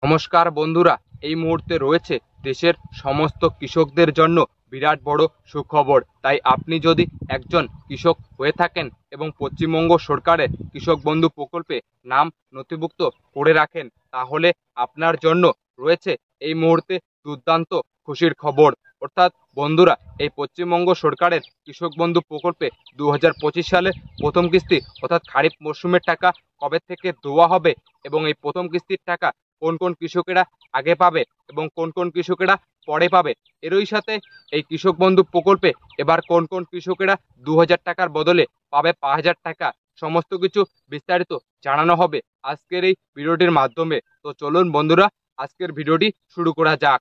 নমস্কার বন্ধুরা, এই মুহূর্তে রয়েছে দেশের সমস্ত কৃষকদের জন্য বিরাট বড় সুখবর। তাই আপনি যদি একজন কৃষক হয়ে থাকেন এবং পশ্চিমবঙ্গ সরকারের কৃষক বন্ধু প্রকল্পে নাম নথিভুক্ত করে রাখেন, তাহলে আপনার জন্য রয়েছে এই মুহূর্তে দুর্দান্ত খুশির খবর। অর্থাৎ বন্ধুরা, এই পশ্চিমবঙ্গ সরকারের কৃষক বন্ধু প্রকল্পে 2025 সালে প্রথম কিস্তি অর্থাৎ খারিফ মরশুমের টাকা কবে থেকে দেওয়া হবে এবং এই প্রথম কিস্তির টাকা কোন কোন কৃষকেরা আগে পাবে এবং কোন কোন কৃষকেরা পরে পাবে, এরই সাথে এই কৃষক বন্ধু প্রকল্পে এবার কোন কোন কৃষকেরা 2000 টাকার বদলে পাবে 5000 টাকা, সমস্ত কিছু বিস্তারিত জানানো হবে আজকের এই ভিডিওটির মাধ্যমে। তো চলুন বন্ধুরা, আজকের ভিডিওটি শুরু করা যাক।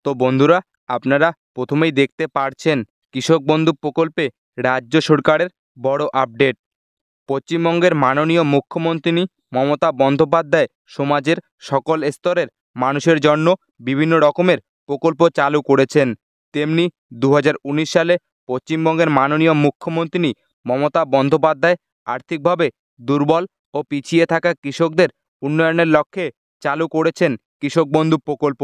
তো বন্ধুরা, আপনারা প্রথমেই দেখতে পারছেন কৃষক বন্ধু প্রকল্পে রাজ্য সরকারের বড় আপডেট। পশ্চিমবঙ্গের মাননীয় মুখ্যমন্ত্রী মমতা বন্দ্যোপাধ্যায় সমাজের সকল স্তরের মানুষের জন্য বিভিন্ন রকমের প্রকল্প চালু করেছেন। তেমনি 2019 সালে পশ্চিমবঙ্গের মাননীয় মুখ্যমন্ত্রী মমতা বন্দ্যোপাধ্যায় আর্থিকভাবে দুর্বল ও পিছিয়ে থাকা কৃষকদের উন্নয়নের লক্ষ্যে চালু করেছেন কৃষক বন্ধু প্রকল্প।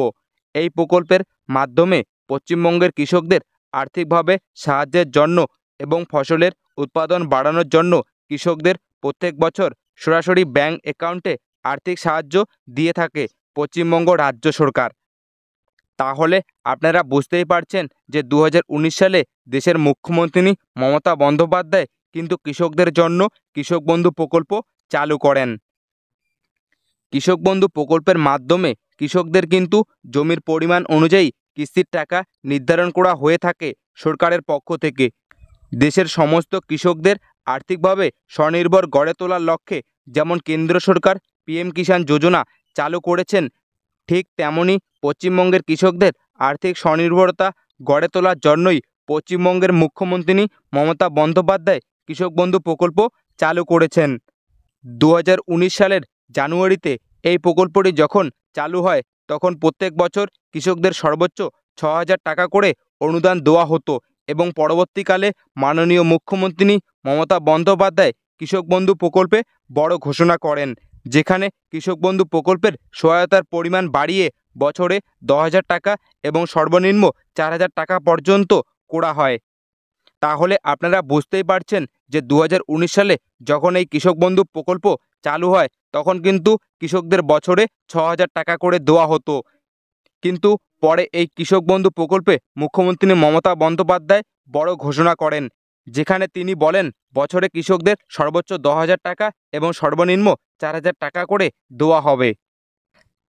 এই প্রকল্পের মাধ্যমে পশ্চিমবঙ্গের কৃষকদের আর্থিকভাবে সাহায্যের জন্য এবং ফসলের উৎপাদন বাড়ানোর জন্য কৃষকদের প্রত্যেক বছর সরাসরি ব্যাংক অ্যাকাউন্টে আর্থিক সাহায্য দিয়ে থাকে পশ্চিমবঙ্গ রাজ্য সরকার। তাহলে আপনারা বুঝতেই পারছেন যে 2019 সালে দেশের মুখ্যমন্ত্রী মমতা বন্দ্যোপাধ্যায় কিন্তু কৃষকদের জন্য কৃষক বন্ধু প্রকল্প চালু করেন। কৃষক বন্ধু প্রকল্পের মাধ্যমে কৃষকদের কিন্তু জমির পরিমাণ অনুযায়ী কিস্তির টাকা নির্ধারণ করা হয়ে থাকে সরকারের পক্ষ থেকে। দেশের সমস্ত কৃষকদের আর্থিকভাবে স্বনির্ভর গড়ে তোলার লক্ষ্যে যেমন কেন্দ্র সরকার পিএম কিষাণ যোজনা চালু করেছেন, ঠিক তেমনি পশ্চিমবঙ্গের কৃষকদের আর্থিক স্বনির্ভরতা গড়ে তোলার জন্যই পশ্চিমবঙ্গের মুখ্যমন্ত্রী মমতা বন্দ্যোপাধ্যায় কৃষক বন্ধু প্রকল্প চালু করেছেন। 2019 সালের জানুয়ারিতে এই প্রকল্পটি যখন চালু হয় তখন প্রত্যেক বছর কৃষকদের সর্বোচ্চ 6000 টাকা করে অনুদান দেওয়া হতো এবং পরবর্তীকালে মাননীয় মুখ্যমন্ত্রী মমতা বন্দ্যোপাধ্যায় কৃষক বন্ধু প্রকল্পে বড় ঘোষণা করেন, যেখানে কৃষক বন্ধু প্রকল্পের সহায়তার পরিমাণ বাড়িয়ে বছরে 10,000 টাকা এবং সর্বনিম্ন 4000 টাকা পর্যন্ত করা হয়। তাহলে আপনারা বুঝতেই পারছেন যে 2019 সালে যখন এই কৃষক বন্ধু প্রকল্প চালু হয় তখন কিন্তু কৃষকদের বছরে 6000 টাকা করে দেওয়া হতো। কিন্তু পরে এই কৃষক বন্ধু প্রকল্পে মুখ্যমন্ত্রী মমতা বন্দ্যোপাধ্যায় বড় ঘোষণা করেন, যেখানে তিনি বলেন বছরে কৃষকদের সর্বোচ্চ 10,000 টাকা এবং সর্বনিম্ন 4000 টাকা করে দেওয়া হবে।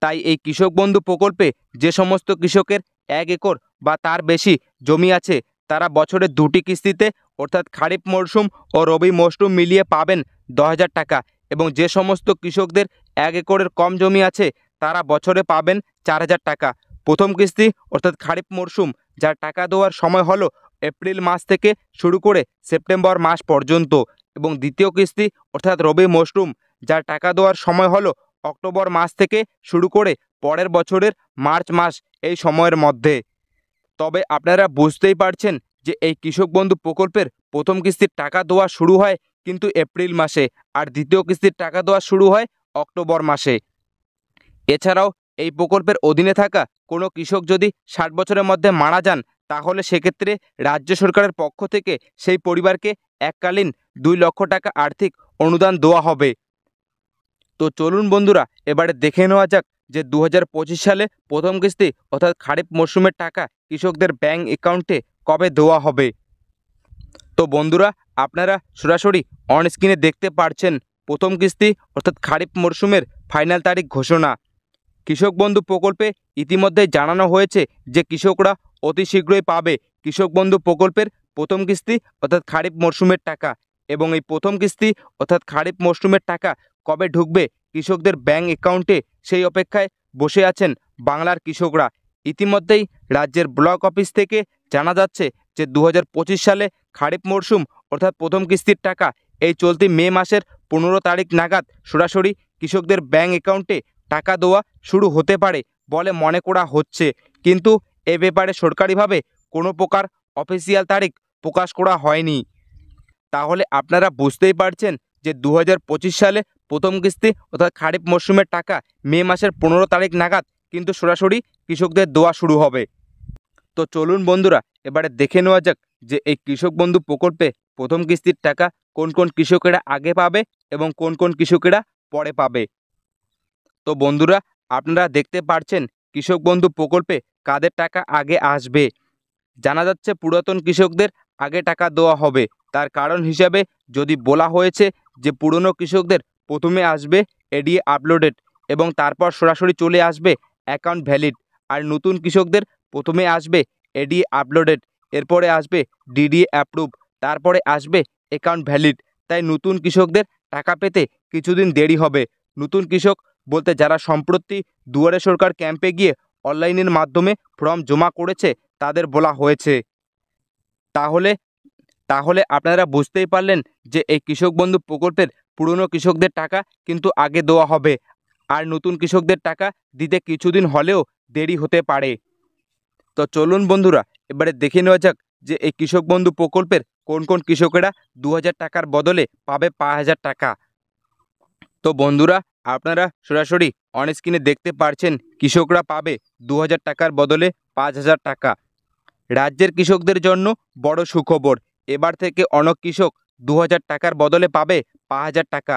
তাই এই কৃষক বন্ধু প্রকল্পে যে সমস্ত কৃষকের 1 একর বা তার বেশি জমি আছে তারা বছরে 2টি কিস্তিতে অর্থাৎ খারিফ মরশুম ও রবি মরশুম মিলিয়ে পাবেন 10,000 টাকা এবং যে সমস্ত কৃষকদের 1 একরের কম জমি আছে তারা বছরে পাবেন 4,000 টাকা। প্রথম কিস্তি অর্থাৎ খারিফ মরশুম যার টাকা দেওয়ার সময় হলো এপ্রিল মাস থেকে শুরু করে সেপ্টেম্বর মাস পর্যন্ত এবং দ্বিতীয় কিস্তি অর্থাৎ রবি মরশুম যার টাকা দেওয়ার সময় হলো অক্টোবর মাস থেকে শুরু করে পরের বছরের মার্চ মাস, এই সময়ের মধ্যে। তবে আপনারা বুঝতেই পারছেন যে এই কৃষক বন্ধু প্রকল্পের প্রথম কিস্তির টাকা দেওয়া শুরু হয় কিন্তু এপ্রিল মাসে আর দ্বিতীয় কিস্তির টাকা দেওয়া শুরু হয় অক্টোবর মাসে। এছাড়াও এই প্রকল্পের অধীনে থাকা কোনো কৃষক যদি 60 বছরের মধ্যে মারা যান তাহলে সেক্ষেত্রে রাজ্য সরকারের পক্ষ থেকে সেই পরিবারকে এককালীন 2 লক্ষ টাকা আর্থিক অনুদান দেওয়া হবে। তো চলুন বন্ধুরা, এবারে দেখে নেওয়া যাক যে 2025 সালে প্রথম কিস্তি অর্থাৎ খারিফ মরশুমের টাকা কৃষকদের ব্যাংক অ্যাকাউন্টে কবে দেওয়া হবে। তো বন্ধুরা, আপনারা সরাসরি অন স্ক্রিনে দেখতে পারছেন প্রথম কিস্তি অর্থাৎ খারিফ মরশুমের ফাইনাল তারিখ ঘোষণা। কৃষক বন্ধু প্রকল্পে ইতিমধ্যে জানানো হয়েছে যে কৃষকরা অতি শীঘ্রই পাবে কৃষক বন্ধু প্রকল্পের প্রথম কিস্তি অর্থাৎ খারিফ মরশুমের টাকা এবং এই প্রথম কিস্তি অর্থাৎ খারিফ মরশুমের টাকা কবে ঢুকবে কৃষকদের ব্যাংক অ্যাকাউন্টে সেই অপেক্ষায় বসে আছেন বাংলার কৃষকরা। ইতিমধ্যেই রাজ্যের ব্লক অফিস থেকে জানা যাচ্ছে যে 2025 সালে খারিফ মরশুম অর্থাৎ প্রথম কিস্তির টাকা এই চলতি মে মাসের 15 তারিখ নাগাদ সরাসরি কৃষকদের ব্যাংক অ্যাকাউন্টে টাকা দেওয়া শুরু হতে পারে বলে মনে করা হচ্ছে, কিন্তু এ ব্যাপারে সরকারিভাবে কোনো প্রকার অফিসিয়াল তারিখ প্রকাশ করা হয়নি। তাহলে আপনারা বুঝতেই পারছেন যে 2025 সালে প্রথম কিস্তি অর্থাৎ খারিফ মরশুমের টাকা মে মাসের 15 তারিখ নাগাদ কিন্তু সরাসরি কৃষকদের দেওয়া শুরু হবে। তো চলুন বন্ধুরা, এবারে দেখে নেওয়া যাক যে এই কৃষক বন্ধু প্রকল্পে প্রথম কিস্তির টাকা কোন কোন কৃষকেরা আগে পাবে এবং কোন কোন কৃষকেরা পরে পাবে। তো বন্ধুরা, আপনারা দেখতে পাচ্ছেন কৃষক বন্ধু প্রকল্পে কাদের টাকা আগে আসবে। জানা যাচ্ছে পুরাতন কৃষকদের আগে টাকা দেওয়া হবে। তার কারণ হিসাবে যদি বলা হয়েছে যে পুরনো কৃষকদের প্রথমে আসবে এডিএ আপলোডেড এবং তারপর সরাসরি চলে আসবে অ্যাকাউন্ট ভ্যালিড, আর নতুন কৃষকদের প্রথমে আসবে এডিএ আপলোডেড, এরপরে আসবে ডিডিএ অ্যাপ্রুভ, তারপরে আসবে অ্যাকাউন্ট ভ্যালিড। তাই নতুন কৃষকদের টাকা পেতে কিছুদিন দেরি হবে। নতুন কৃষক বলতে যারা সম্প্রতি দুয়ারে সরকার ক্যাম্পে গিয়ে অনলাইনের মাধ্যমে ফর্ম জমা করেছে তাদের বলা হয়েছে। তাহলে তাহলে আপনারা বুঝতেই পারলেন যে এই কৃষক বন্ধু প্রকল্পের পুরনো কৃষকদের টাকা কিন্তু আগে দেওয়া হবে, আর নতুন কৃষকদের টাকা দিতে কিছুদিন হলেও দেরি হতে পারে। তো চলুন বন্ধুরা, এবারে দেখে নেওয়া যাক যে এই কৃষক বন্ধু প্রকল্পের কোন কোন কৃষকেরা 2000 টাকার বদলে পাবে 5000 টাকা। তো বন্ধুরা, আপনারা সরাসরি অন স্ক্রিনে দেখতে পাচ্ছেন কৃষকরা পাবে 2000 টাকার বদলে 5000 টাকা। রাজ্যের কৃষকদের জন্য বড় সুখবর, এবার থেকে অনেক কৃষক 2000 টাকার বদলে পাবে 5000 টাকা।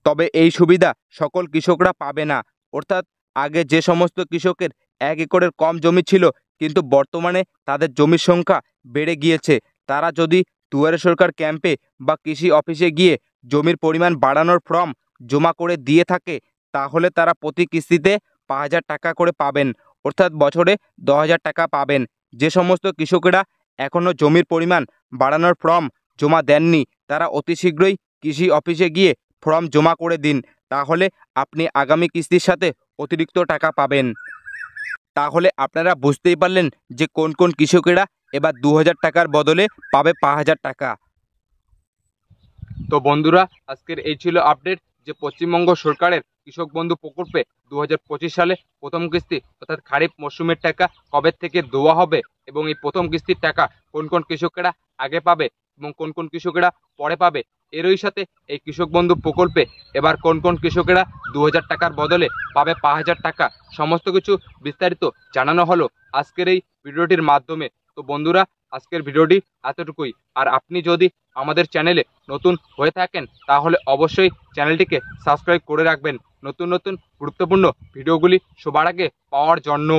তবে এই সুবিধা সকল কৃষকরা পাবে না। অর্থাৎ আগে যে সমস্ত কৃষকের 1 একরের কম জমি ছিল কিন্তু বর্তমানে তাদের জমির সংখ্যা বেড়ে গিয়েছে, তারা যদি দুয়ারে সরকার ক্যাম্পে বা কৃষি অফিসে গিয়ে জমির পরিমাণ বাড়ানোর ফর্ম জমা করে দিয়ে থাকে, তাহলে তারা প্রতি কিস্তিতে 5000 টাকা করে পাবেন, অর্থাৎ বছরে 10,000 টাকা পাবেন। যে সমস্ত কৃষকেরা এখনও জমির পরিমাণ বাড়ানোর ফর্ম জমা দেননি তারা অতি শীঘ্রই কৃষি অফিসে গিয়ে ফর্ম জমা করে দিন, তাহলে আপনি আগামী কিস্তির সাথে অতিরিক্ত টাকা পাবেন। তাহলে আপনারা বুঝতেই পারলেন যে কোন কোন কৃষকেরা এবার 2000 টাকার বদলে পাবে 5000 টাকা। তো বন্ধুরা, আজকের এই ছিল আপডেট যে পশ্চিমবঙ্গ সরকারের কৃষক বন্ধু প্রকল্পে 2025 সালে প্রথম কিস্তি অর্থাৎ খারিফ মরশুমের টাকা কবে থেকে দেওয়া হবে এবং এই প্রথম কিস্তির টাকা কোন কোন কৃষকেরা আগে পাবে এবং কোন কোন কৃষকেরা পরে পাবে। এরই সাথে এই কৃষক বন্ধু প্রকল্পে এবার কোন কোন কৃষকেরা 2000 টাকার বদলে পাবে 5000 টাকা, সমস্ত কিছু বিস্তারিত জানানো হলো আজকের এই ভিডিওটির মাধ্যমে। তো বন্ধুরা, আজকের ভিডিওটি এতটুকুই। আর আপনি যদি আমাদের চ্যানেলে নতুন হয়ে থাকেন তাহলে অবশ্যই চ্যানেলটিকে সাবস্ক্রাইব করে রাখবেন নতুন নতুন গুরুত্বপূর্ণ ভিডিওগুলি সবার আগে পাওয়ার জন্য।